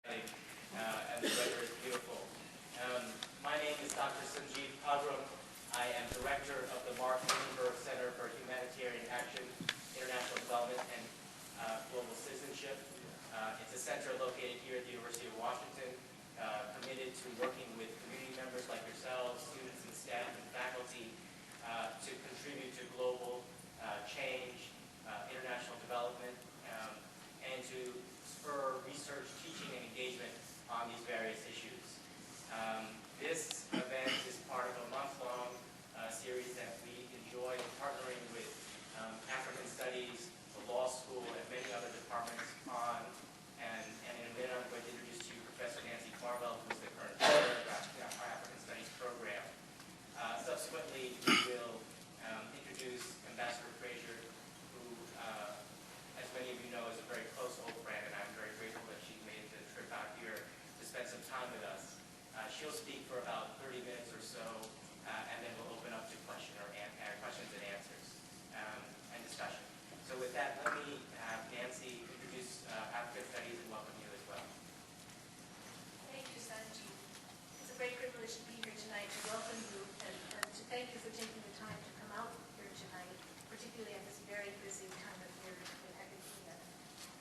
And the weather is beautiful. My name is Dr. Sanjeev Pagrum. I am director of the Mark Lindbergh Center for Humanitarian Action, International Development, and Global Citizenship. It's a center located here at the University of Washington, committed to working with community members like yourselves, students and staff and faculty, to contribute to global change, international development, and to spur research, teaching, and engagement on these various issues. This event is part of a month-long series that we enjoy partnering with African Studies, the law school, and many other departments on. And in a minute, I'm going to introduce to you Professor Nancy Carvel, who is the current chair of our African Studies program. Subsequently, we will introduce Ambassador Fraser, who, as many of you know, is a very close old friend, and I'm very grateful that she made the trip out here to spend some time with us. She'll speak for about 30 minutes or so, and then we'll open up to questions and answers and discussion. So with that, let me have Nancy introduce African Studies and welcome you as well. Thank you, Sanjeev. It's a great privilege to be here tonight to welcome you and to thank you for taking the time to come out here tonight, particularly at this very busy time of year in academia.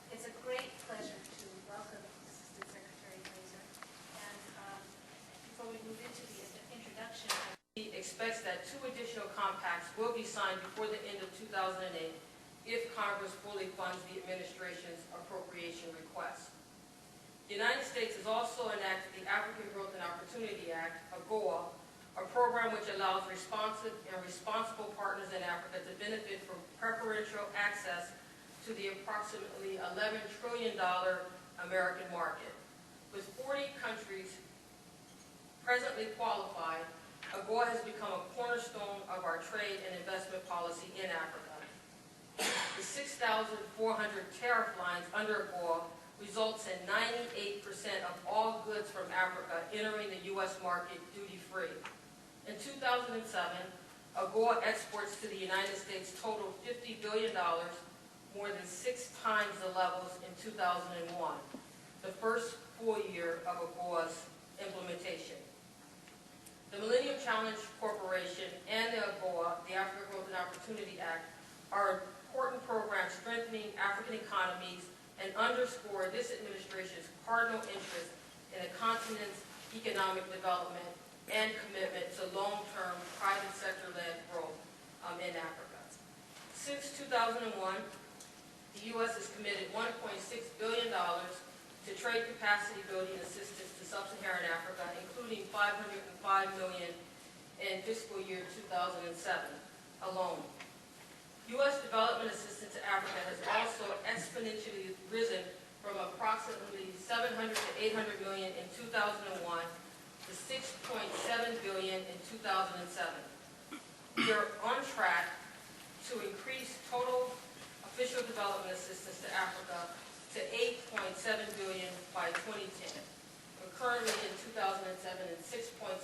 It's a great pleasure to welcome Assistant Secretary Fraser. And before we move into the introduction, he expects that 2 additional compacts will be signed before the end of 2008 if Congress fully funds the administration's appropriation request. The United States has also enacted the African Growth and Opportunity Act, AGOA, a program which allows responsive and responsible partners in Africa to benefit from preferential access to the approximately $11 trillion American market. With 40 countries presently qualified, AGOA has become a cornerstone of our trade and investment policy in Africa. The 6,400 tariff lines under AGOA results in 98% of all goods from Africa entering the U.S. market duty-free. In 2007, AGOA exports to the United States totaled $50 billion, more than 6 times the levels in 2001, the first full year of AGOA's implementation. The Millennium Challenge Corporation and the AGOA, the African Growth and Opportunity Act, are important programs strengthening African economies and underscore this administration's cardinal interest in the continent's economic development and commitment to long-term private sector-led growth in Africa. Since 2001, the U.S. has committed $1.6 billion to trade capacity building assistance to sub-Saharan Africa, including $505 million in fiscal year 2007 alone. U.S. development assistance to Africa has also exponentially risen from approximately $700 to $800 million in 2001 to $6.7 billion in 2007. We are on track to increase total official development assistance to Africa to $8.7 billion by 2010. We're currently in 2007 at $6.7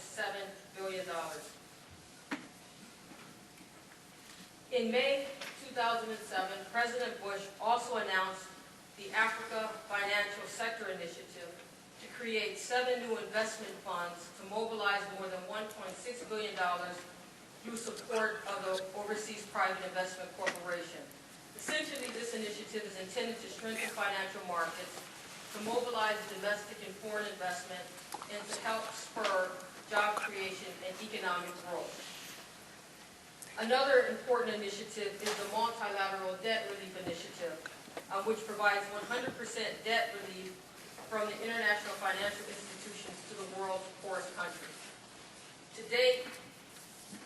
billion. In May 2007, President Bush also announced the Africa Financial Sector Initiative to create 7 new investment funds to mobilize more than $1.6 billion through support of the Overseas Private Investment Corporation. Essentially, this initiative is intended to strengthen financial markets, to mobilize domestic and foreign investment, and to help spur job creation and economic growth. Another important initiative is the Multilateral Debt Relief Initiative, which provides 100% debt relief from the international financial institutions to the world's poorest countries. To date,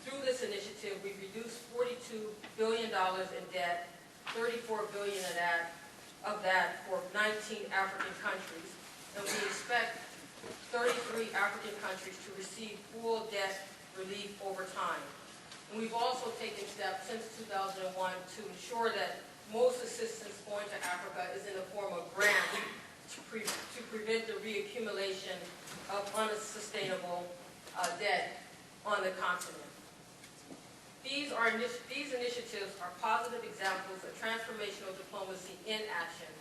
through this initiative, we've reduced $42 billion in debt, $34 billion of that for 19 African countries, and we expect 33 African countries to receive full debt relief over time. And we've also taken steps since 2001 to ensure that most assistance going to Africa is in the form of grants to prevent the reaccumulation of unsustainable debt on the continent. These initiatives are positive examples of transformational diplomacy in action,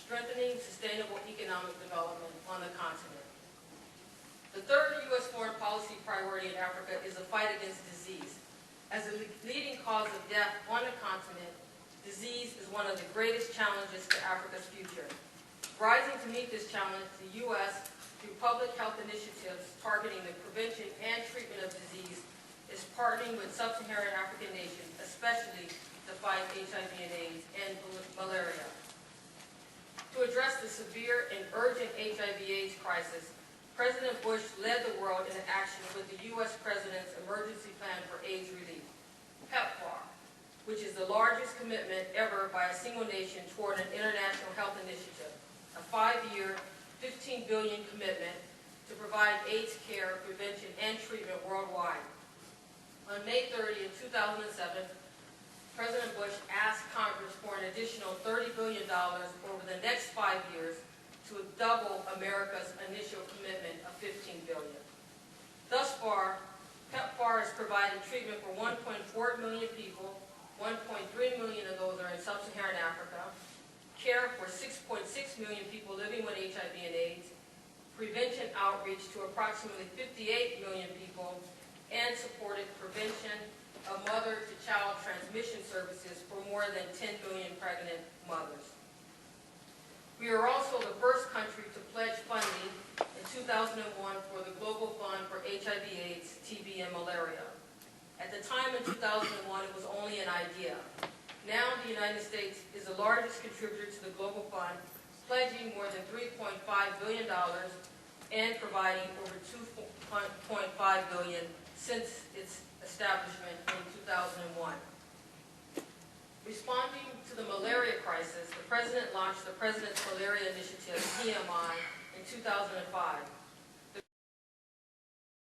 strengthening sustainable economic development on the continent. The third U.S. foreign policy priority in Africa is the fight against disease. As a leading cause of death on the continent, disease is one of the greatest challenges to Africa's future. Rising to meet this challenge, the U.S., through public health initiatives targeting the prevention and treatment of disease, is partnering with sub-Saharan African nations, especially to fight HIV and AIDS and malaria. To address the severe and urgent HIV/AIDS crisis, President Bush led the world into action with the U.S. President's Emergency Plan for AIDS Relief, PEPFAR, which is the largest commitment ever by a single nation toward an international health initiative, a 5-year, $15 billion commitment to provide AIDS care, prevention, and treatment worldwide. On May 30, 2007, President Bush asked Congress for an additional $30 billion over the next 5 years to double America's initial commitment of $15 billion. Thus far, PEPFAR has provided treatment for 1.4 million people, 1.3 million of those are in sub-Saharan Africa, care for 6.6 million people living with HIV and AIDS, prevention outreach to approximately 58 million people, and supported prevention of mother-to-child transmission services for more than 10 million pregnant mothers. We are also the first country to pledge funding in 2001 for the Global Fund for HIV/AIDS, TB, and malaria. At the time in 2001, it was only an idea. Now the United States is the largest contributor to the Global Fund, pledging more than $3.5 billion and providing over $2.5 billion since its establishment in 2001. Responding to the malaria crisis, the President launched the President's Malaria Initiative, PMI, in 2005.